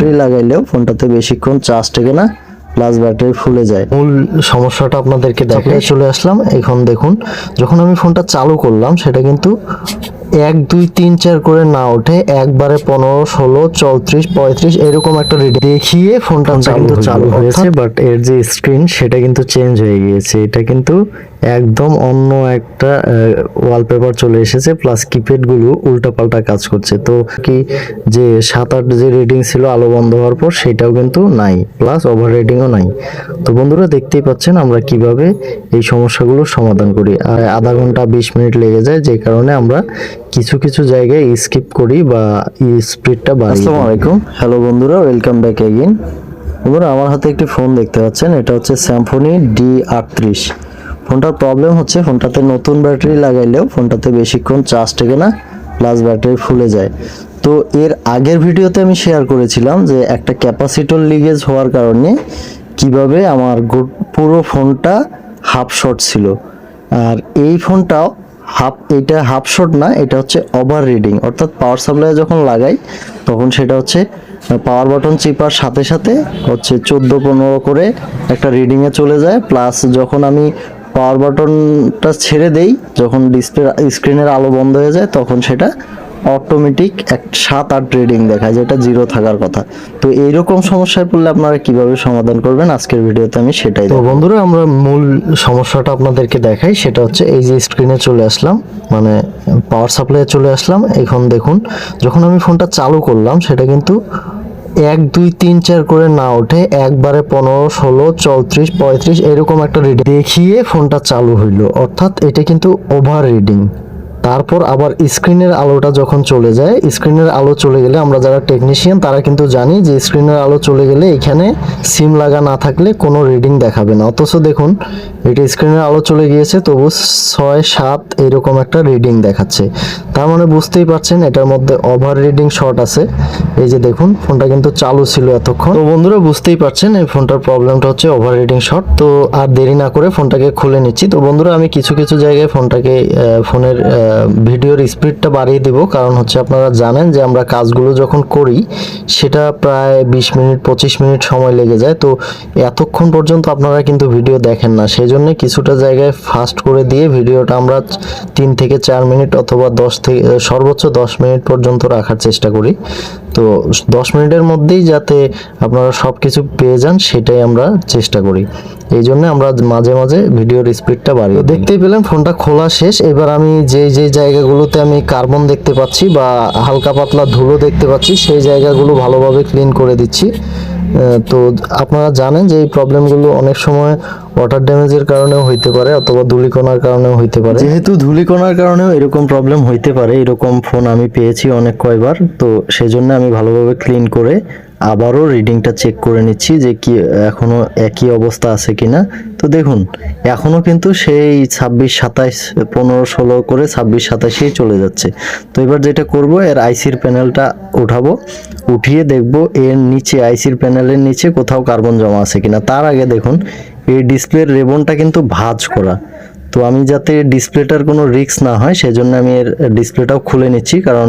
Battery লাগাইলেও ফোনটাতে বেশিক্ষণ charge টেকে না, প্লাস ব্যাটারি ফুলে যায়। মূল সমস্যাটা আপনাদেরকে দেখাই চলে আসলাম। এখন দেখুন, যখন আমি ফোনটা চালু করলাম সেটা কিন্তু 1 2 3 4 করে না ওঠে, একবারে 15 16 34 35 এরকম একটা রিডিং দেখিয়ে ফোনটা কিন্তু চালু হয়েছে, বাট এর যে স্ক্রিন সেটা কিন্তু চেঞ্জ হয়ে গিয়েছে। এটা কিন্তু একদম অন্য একটা ওয়ালপেপার চলে এসেছে, প্লাস কিপ্যাড গুলো উল্টাপাল্টা কাজ করছে। তো কি যে 7-8 যে রিডিং ছিল আলো বন্ধ হওয়ার পর সেটাও কিন্তু নাই, প্লাস ওভার রিডিংও নাই। তো বন্ধুরা দেখতেই পাচ্ছেন আমরা কিভাবে এই সমস্যাগুলো সমাধান করি। আর আধা ঘন্টা 20 মিনিট লেগে যায়, যে কারণে আমরা কিছু কিছু জায়গায় স্কিপ করি বা স্পিডটা বাড়াই। আসসালামু আলাইকুম, হ্যালো বন্ধুরা, ওয়েলকাম ব্যাক এগেইন। বন্ধুরা আমার হাতে একটি ফোন দেখতে পাচ্ছেন, এটা হচ্ছে স্যামসং D38। ফোনটার প্রবলেম হচ্ছে ফোনটাতে নতুন ব্যাটারি লাগাইলেও ফোনটাতে বেশিক্ষণ চার্জ টেকে না, প্লাস ব্যাটারি ফুলে যায়। তো এর আগের ভিডিওতে আমি শেয়ার করেছিলাম যে একটা ক্যাপাসিটর লিকেজ হওয়ার কারণে কিভাবে আমার পুরো ফোনটা হাফ শর্ট ছিল। আর এই ফোনটাও এটা হাফ শর্ট না, এটা হচ্ছে ওভার রিডিং। অর্থাৎ পাওয়ার সাপ্লাই যখন লাগাই তখন সেটা হচ্ছে পাওয়ার বাটন চিপার সাথে সাথে হচ্ছে 14-15 করে একটা রিডিংয়ে চলে যায়। প্লাস যখন আমি পাওয়ার বাটনটা ছেড়ে দেই, যখন ডিসপ্লে স্ক্রিনের আলো বন্ধ হয়ে যায়, তখন সেটা অটোমেটিক 7-8 রিডিং দেখায়, যেটা 0 থাকার কথা। তো এইরকম সমস্যায় পড়লে আপনারা কিভাবে সমাধান করবেন আজকের ভিডিওতে আমি সেটাই। তো বন্ধুরা আমরা মূল সমস্যাটা আপনাদেরকে দেখাই, সেটা হচ্ছে এই যে স্ক্রিনে চলে আসলাম, মানে পাওয়ার সাপ্লাই চলে আসলাম। এখন দেখুন, যখন আমি ফোনটা চালু করলাম সেটা কিন্তু 1 2 3 4 করে না ওঠে, একবারে 15 16 34 35 এরকম একটা রিডিং দেখিয়ে ফোনটা চালু হইলো। অর্থাৎ এটা কিন্তু ওভার রিডিং। তারপর আবার স্ক্রিনের আলোটা যখন চলে যায়, স্ক্রিনের আলো চলে গেলে আমরা যারা টেকনিশিয়ান তারা কিন্তু জানি যে স্ক্রিনের আলো চলে গেলে এখানে সিম লাগা না থাকলে কোনো রিডিং দেখাবে না। অথচ দেখুন এটা স্ক্রিনের আলো চলে গিয়েছে, তবু 6 7 এরকম একটা রিডিং দেখাচ্ছে। তার মানে বুঝতেই পারছেন এটার মধ্যে ওভার রিডিং শর্ট আছে। এই যে দেখুন ফোনটা কিন্তু চালু ছিল এতক্ষণ। তো বন্ধুরা বুঝতেই পারছেন এই ফোনটার প্রবলেমটা হচ্ছে ওভার রিডিং শর্ট। তো আর দেরি না করে ফোনটাকে খুলে নিচ্ছি। তো বন্ধুরা আমি কিছু কিছু জায়গায় ফোনের ভিডিওর স্পিডটা বাড়িয়ে দেব, কারণ হচ্ছে আপনারা জানেন যে আমরা কাজগুলো যখন করি সেটা প্রায় 20 মিনিট 25 মিনিট সময় লেগে যায়। তো এতক্ষণ পর্যন্ত আপনারা কিন্তু ভিডিও দেখেন না, সেই জন্য কিছুটা জায়গায় ফাস্ট করে দিয়ে ভিডিওটা আমরা 3 থেকে 4 মিনিট অথবা 10 থেকে সর্বোচ্চ 10 মিনিট পর্যন্ত রাখার চেষ্টা করি। তো 10 মিনিটের মধ্যেই যাতে আপনারা সব কিছু পেয়ে যান সেটাই আমরা চেষ্টা করি। এই জন্য আমরা মাঝে মাঝে ভিডিওর স্পিডটা বাড়িয়ে। দেখতেই পেলেন ফোনটা খোলা শেষ। এবার আমি যে জায়গাগুলোতে আমি কার্বন দেখতে পাচ্ছি বা হালকা পাতলা ধুলো দেখতে পাচ্ছি সেই জায়গাগুলো ভালোভাবে ক্লিন করে দিচ্ছি। তো আপনারা জানেন যে এই প্রবলেমগুলো অনেক সময় ওয়াটার ড্যামেজের কারণেও হইতে পারে অথবা ধূলিকণার কারণেও হইতে পারে। যেহেতু ধূলিকণার কারণেও এরকম প্রবলেম হইতে পারে, এরকম ফোন আমি পেয়েছি অনেক কয়বার। তো সেজন্য আমি ভালোভাবে ক্লিন করে আবারও রিডিংটা চেক করে নিচ্ছি যে কি এখনো একই অবস্থা আছে কিনা। তো দেখুন এখনো কিন্তু সেই 26 27 15 16 করে 26 27 চলে যাচ্ছে। তো এবার যেটা করব, এর আইসির প্যানেলটা উঠাবো, উঠিয়ে দেখব এর নিচে আইসির প্যানেলের নিচে কোথাও কার্বন জমা আছে কিনা। তার আগে দেখুন এই ডিসপ্লের রিবনটা কিন্তু ভাঁজ করা। তো আমি যাতে ডিসপ্লেটার কোনো রিস্ক না হয় সেজন্য আমি এর ডিসপ্লেটাও খুলে নিচ্ছি, কারণ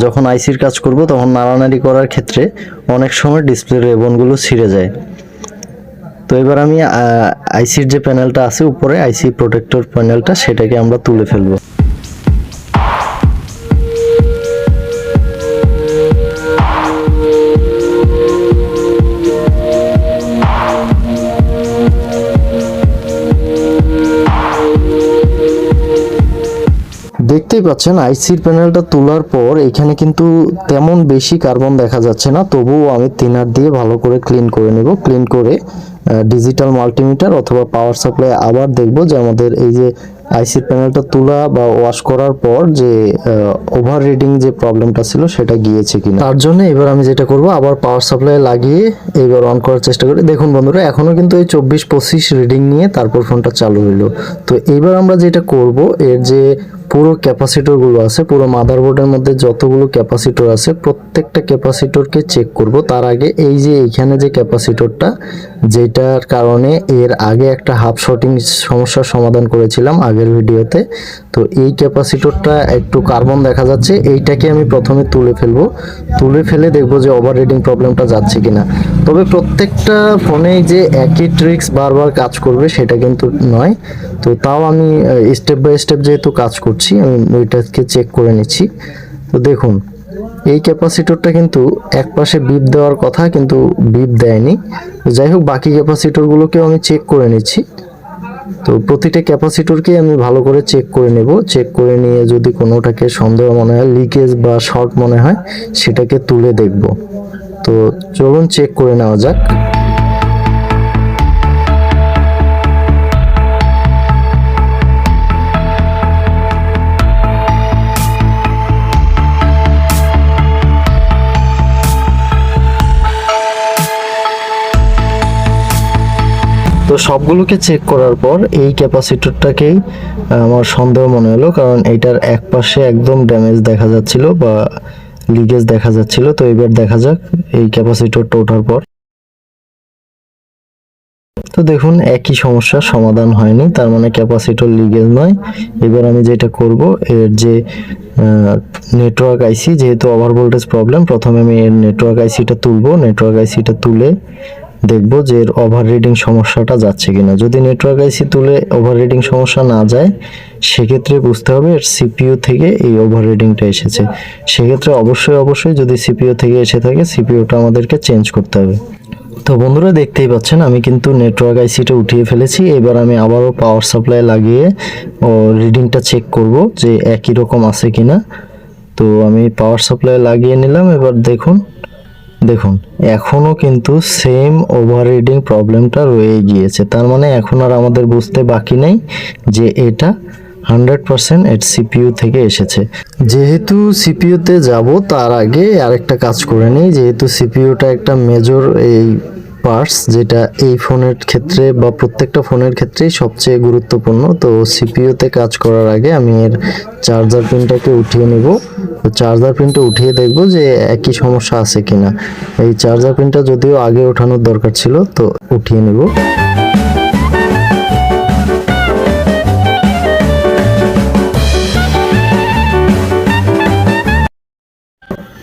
যখন আইসির কাজ করব তখন নাড়ানাড়ি করার ক্ষেত্রে অনেক সময় ডিসপ্লের রিবনগুলো ছিঁড়ে যায়। তো এবার আমি আইসির যে প্যানেলটা আছে উপরে আইসি প্রোটেক্টর প্যানেলটা, সেটাকে আমরা তুলে ফেলবো। দেখতেই পাচ্ছেন আইসির প্যানেলটা তোলার পর এখানে কিন্তু তেমন বেশি কার্বন দেখা যাচ্ছে না, তবুও আমি থিনার দিয়ে ভালো করে ক্লিন করে নেব। ক্লিন করে ডিজিটাল মাল্টিমিটার অথবা পাওয়ার সাপ্লাই আবার দেখব যে আমাদের এই যে আইসির প্যানেলটা তোলা বা ওয়াশ করার পর যে ওভার রিডিং যে প্রবলেমটা ছিল সেটা গিয়েছে কিনা। তার জন্য এবার আমি যেটা করব, আবার পাওয়ার সাপ্লাই লাগিয়ে এবার অন করার চেষ্টা করি। দেখুন বন্ধুরা এখনো কিন্তু এই 24-25 রিডিং নিয়ে তারপর ফোনটা চালু হইলো। তো এবার আমরা যেটা করব, এর যে পুরো ক্যাপাসিটরগুলো আছে, পুরো মাদারবোর্ডের মধ্যে যতগুলো ক্যাপাসিটর আছে প্রত্যেকটা ক্যাপাসিটরকে চেক করব। তার আগে এই যে এইখানে যে ক্যাপাসিটরটা যেটা যেটার কারণে এর আগে একটা হাফ শর্টিং সমস্যার সমাধান করেছিলাম আগের ভিডিওতে। তো এই ক্যাপাসিটরটা একটু কার্বন দেখা যাচ্ছে, এইটাকে আমি প্রথমে তুলে ফেলবো, তুলে ফেলে দেখবো যে ওভাররিডিং প্রবলেমটা যাচ্ছে কিনা। তবে প্রত্যেকটা ফোনে যে একই ট্রিক্স বারবার কাজ করবে সেটা কিন্তু নয়। তো তাও আমি স্টেপ বাই স্টেপ যেহেতু কাজ করছি, আমি ওইটাকে চেক করে নিচ্ছি। তো দেখুন এই ক্যাপাসিটরটা কিন্তু এক পাশে বিপ দেওয়ার কথা কিন্তু বিপ দেয়নি। যাই হোক বাকি ক্যাপাসিটরগুলোকেও আমি চেক করে নিচ্ছি। তো প্রতিটা ক্যাপাসিটরকে আমি ভালো করে চেক করে নেব, চেক করে নিয়ে যদি কোনোটাকে সন্দেহ মনে হয়, লিকেজ বা শর্ট মনে হয়, সেটাকে তুলে দেখব। তো চলুন চেক করে নেওয়া যাক। তো সবগুলোকে চেক করার পর এই ক্যাপাসিটরটাকেই আমার সন্দেহ মনে হলো, কারণ এইটার এক পাশে একদম ড্যামেজ দেখা যাচ্ছিল বা লিকেজ দেখা যাচ্ছিল। তো এবার দেখা যাক এই ক্যাপাসিটরটা ওঠার পর। তো দেখুন একই সমস্যার সমাধান হয়নি, তার মানে ক্যাপাসিটর লিকেজ নয়। এবার আমি যেটা করব, এর যে নেটওয়ার্ক আইসি, যেহেতু ওভার ভোল্টেজ প্রবলেম, প্রথমে আমি এর নেটওয়ার্ক আইসিটা তুলবো। নেটওয়ার্ক আইসিটা তুলে দেখবো যে এর ওভাররিডিং সমস্যাটা যাচ্ছে কিনা। যদি নেটওয়ার্ক আইসি তুলে ওভাররিডিং সমস্যা না যায়, সেক্ষেত্রে বুঝতে হবে এর সিপিইউ থেকে এই ওভাররিডিংটা এসেছে। সেক্ষেত্রে অবশ্যই যদি সিপিইউ থেকে এসে থাকে, সিপিইউটা আমাদেরকে চেঞ্জ করতে হবে। তো বন্ধুরা দেখতেই পাচ্ছেন আমি কিন্তু নেটওয়ার্ক আইসিটা উঠিয়ে ফেলেছি। এবার আমি আবারও পাওয়ার সাপ্লাই লাগিয়ে রিডিংটা চেক করব যে একই রকম আছে কিনা। তো আমি পাওয়ার সাপ্লাই লাগিয়ে নিলাম। এবার দেখুন এখনো কিন্তু সেম ওভাররিডিং প্রবলেমটা রয়ে গিয়েছে। তার মানে এখন আর আমাদের বুঝতে বাকি নেই যে এটা 100% এর সিপিইউ থেকে এসেছে। যেহেতু সিপিইউতে যাব তার আগে আরেকটা কাজ করে নিই। যেহেতু সিপিইউটা একটা মেজর এই পার্টস, যেটা এই ফোনের ক্ষেত্রে বা প্রত্যেকটা ফোনের ক্ষেত্রেই সবচেয়ে গুরুত্বপূর্ণ। তো সিপিইউতে কাজ করার আগে আমি এর চার্জার পিনটাকে উঠিয়ে নেব। তো চার্জার পিনটা উঠিয়ে দেখব যে একই সমস্যা আছে কিনা। এই চার্জার পিনটা যদিও আগে ওঠানোর দরকার ছিল, তো উঠিয়ে নেব।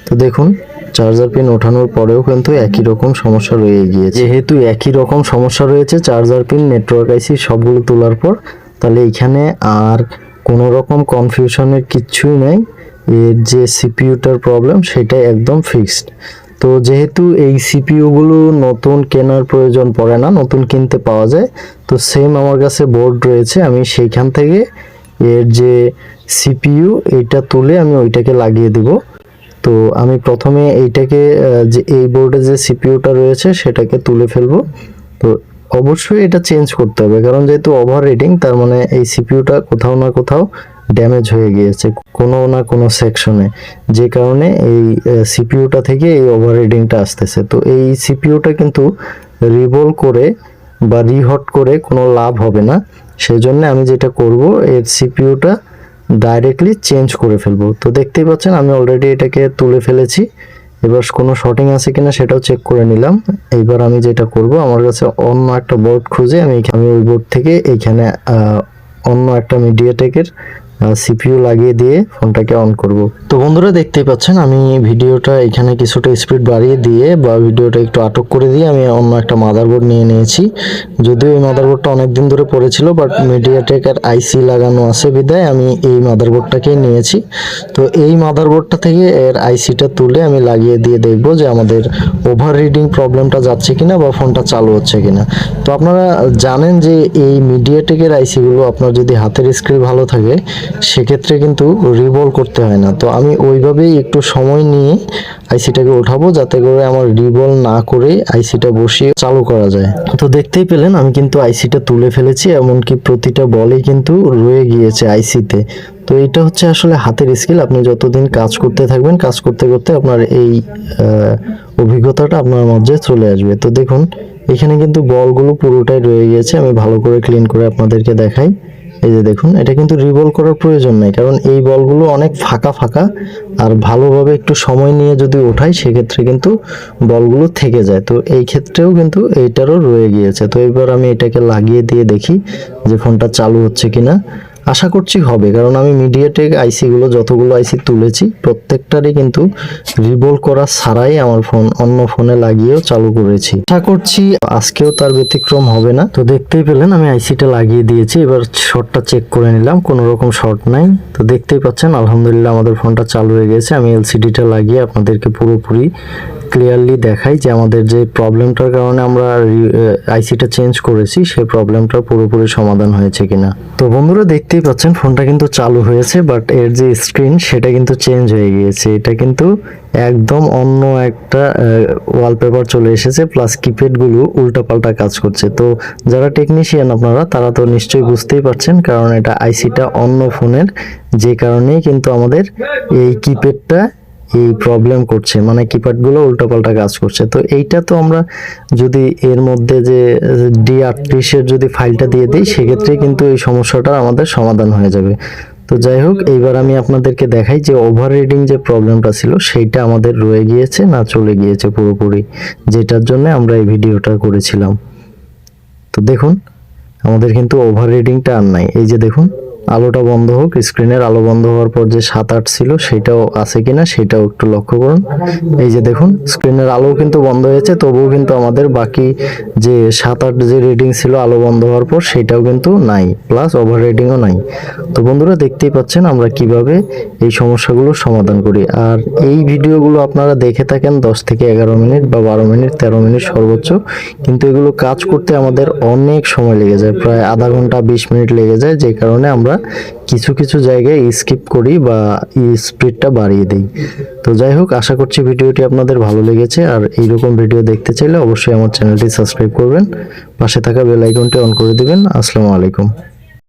তো দেখুন চার্জার পিন ওঠানোর পরেও কিন্তু একই রকম সমস্যা রয়ে গিয়েছে। যেহেতু একই রকম সমস্যা রয়েছে চার্জার পিন, নেটওয়ার্ক আইসি সবগুলো তোলার পর, তাহলে এখানে আর কোনো রকম কনফিউশনের কিচ্ছুই নাই। এর যে সিপিইউটার প্রবলেম সেটা একদম ফিক্সড। তো যেহেতু এই সিপিইউগুলো নতুন কেনার প্রয়োজন পড়ে না, নতুন কিনতে পাওয়া যায়। তো সেম আমার কাছে বোর্ড রয়েছে, আমি সেইখান থেকে এর যে সিপিইউ এইটা তুলে আমি ওইটাকে লাগিয়ে দিব। তো আমি প্রথমে এইটাকে যে এই বোর্ডে যে সিপিইউটা রয়েছে সেটাকে তুলে ফেলবো। তো অবশ্যই এটা চেঞ্জ করতে হবে, কারণ যেহেতু ওভাররিডিং, তার মানে এই সিপিইউটা কোথাও না কোথাও ড্যামেজ হয়ে গিয়েছে কোনো না কোনো সেকশনে, যে কারণে এই সিপিইউটা থেকে এই ওভাররিডিংটা আসতেছে। তো এই সিপিইউটা কিন্তু রিভলভ করে বা রিহট করে কোনো লাভ হবে না। সেজন্য আমি যেটা করব, এর সিপিইউটা ডাইরেক্টলি চেঞ্জ করে ফেলবো। তো দেখতেই পাচ্ছেন আমি অলরেডি এটাকে তুলে ফেলেছি। এবার কোনো শর্টিং আছে কিনা সেটাও চেক করে নিলাম। এইবার আমি যেটা করব, আমার কাছে অন্য একটা বোর্ড খুঁজে আমি ওই বোর্ড থেকে এইখানে অন্য একটা মিডিয়াটেকের সিপিইউ লাগিয়ে দিয়ে ফোনটাকে অন করব। তো বন্ধুরা দেখতেই পাচ্ছেন আমি ভিডিওটা এখানে কিছুটা স্পিড বাড়িয়ে দিয়ে বা ভিডিওটা একটু আটক করে দিয়ে আমি অন্য একটা মাদারবোর্ড নিয়ে নিয়েছি। যদিও এই মাদারবোর্ডটা অনেকদিন ধরে পড়েছিল, বাট মিডিয়াটেকের আইসি লাগানো আছে বিধায় আমি এই মাদারবোর্ডটাকেই নিয়েছি। তো এই মাদারবোর্ডটা থেকে এর আইসিটা তুলে আমি লাগিয়ে দিয়ে দেখব যে আমাদের ওভাররিডিং প্রবলেমটা যাচ্ছে কিনা বা ফোনটা চালু হচ্ছে কিনা। তো আপনারা জানেন যে এই মিডিয়াটেকের আইসিগুলো আপনার যদি হাতের স্ক্রিন ভালো থাকে সেক্ষেত্রে কিন্তু রিভলভ করতে হয় না। তো আমি ওইভাবেই একটু সময় নিয়ে আইসিটাকে ওঠাবো, যাতে করে আমার রিভলভ না করে আইসিটা বসিয়ে চালু করা যায়। তো দেখতেই পেলেন আমি কিন্তু আইসিটা তুলে ফেলেছি, এমনকি প্রতিটা বলই কিন্তু রয়ে গিয়েছে আইসিতে। তো এটা হচ্ছে আসলে হাতের স্কিল। আপনি যতদিন কাজ করতে থাকবেন, কাজ করতে করতে আপনার এই অভিজ্ঞতাটা আপনার মধ্যে চলে আসবে। তো দেখুন এখানে কিন্তু বলগুলো পুরোটাই রয়ে গিয়েছে। আমি ভালো করে ক্লিন করে আপনাদেরকে দেখাই। এই যে দেখুন, এটা কিন্তু রিভলভ করার প্রয়োজন নেই, কারণ এই বলগুলো অনেক ফাঁকা ফাঁকা, আর ভালোভাবে একটু সময় নিয়ে যদি ওঠাই সেক্ষেত্রে কিন্তু বলগুলো থেকে যায়। তো এই ক্ষেত্রেও কিন্তু এইটারও রয়ে গিয়েছে। তো এবার আমি এটাকে লাগিয়ে দিয়ে দেখি যে ফোনটা চালু হচ্ছে কিনা। আশা করছি হবে, কারণ আমি মিডিয়াটেক আইসিগুলো যতগুলো আইসি তুলেছি প্রত্যেকটারই কিন্তু রিভলভ করা ছাড়াই আমার ফোন অন্য ফোনে লাগিয়েও চালু করেছি। আশা করছি আজকেও তার ব্যতিক্রম হবে না। তো দেখতেই পেলেন আমি আইসিটা লাগিয়ে দিয়েছি, এবার শর্টটা চেক করে নিলাম, কোনো রকম শর্ট নাই। তো দেখতেই পাচ্ছেন আলহামদুলিল্লাহ আমাদের ফোনটা চালু হয়ে গেছে। আমি এলসিডিটা লাগিয়ে আপনাদেরকে পুরোপুরি ক্লিয়ারলি দেখাই যে আমাদের যে প্রবলেমটার কারণে আমরা আইসিটা চেঞ্জ করেছি সেই প্রবলেমটার পুরোপুরি সমাধান হয়েছে কিনা। তো বন্ধুরা দেখতেই পাচ্ছেন ফোনটা কিন্তু চালু হয়েছে, বাট এর যে স্ক্রিন সেটা কিন্তু চেঞ্জ হয়ে গিয়েছে। এটা কিন্তু একদম অন্য একটা ওয়ালপেপার চলে এসেছে, প্লাস কিপ্যাডগুলো উল্টাপাল্টা কাজ করছে। তো যারা টেকনিশিয়ান আপনারা, তারা তো নিশ্চয়ই বুঝতেই পারছেন, কারণ এটা আইসিটা অন্য ফোনের, যে কারণেই কিন্তু আমাদের এই কিপ্যাডটা এই প্রবলেম করছে, মানে কিপ্যাডগুলো উল্টাপাল্টা কাজ করছে। তো এইটা তো আমরা যদি এর মধ্যে যে D38 এর যদি ফাইলটা দিয়ে দিই সেক্ষেত্রে কিন্তু এই সমস্যাটা আমাদের সমাধান হয়ে যাবে। তো যাই হোক, এইবার আমি আপনাদেরকে দেখাই যে ওভাররিডিং যে প্রবলেমটা ছিল সেইটা আমাদের রয়ে গিয়েছে না চলে গিয়েছে পুরোপুরি, যেটার জন্য আমরা এই ভিডিওটা করেছিলাম। তো দেখুন আমাদের কিন্তু ওভাররিডিংটা আর নাই। এই যে দেখুন আলোটা বন্ধ হোক, স্ক্রিনের আলো বন্ধ হওয়ার পর যে 7-8 ছিল সেটাও আছে কিনা সেটাও একটু লক্ষ্য করুন। এই যে দেখুন স্ক্রিনের আলো কিন্তু বন্ধ হয়েছে, তবুও কিন্তু আমাদের বাকি যে 7-8 যে রিডিং ছিল আলো বন্ধ হওয়ার পর সেটাও কিন্তু নাই, প্লাস ওভাররিডিংও নাই। তো বন্ধুরা দেখতেই পাচ্ছেন আমরা কিভাবে এই সমস্যাগুলো সমাধান করি। আর এই ভিডিওগুলো আপনারা দেখে থাকেন 10 থেকে 11 মিনিট বা 12 মিনিট 13 মিনিট সর্বোচ্চ, কিন্তু এগুলো কাজ করতে আমাদের অনেক সময় লেগে যায়, প্রায় আধা ঘন্টা 20 মিনিট লেগে যায়, যে কারণে আমরা কিছু কিছু জায়গায় স্কিপ করি বা স্পিডটা বাড়িয়ে দিই। তো যাই হোক, আশা করছি ভিডিওটি আপনাদের ভালো লেগেছে। আর এইরকম ভিডিও দেখতে চাইলে অবশ্যই আমার চ্যানেলটি সাবস্ক্রাইব করবেন, পাশে থাকা বেল আইকনটি অন করে দিবেন। আসসালামু আলাইকুম।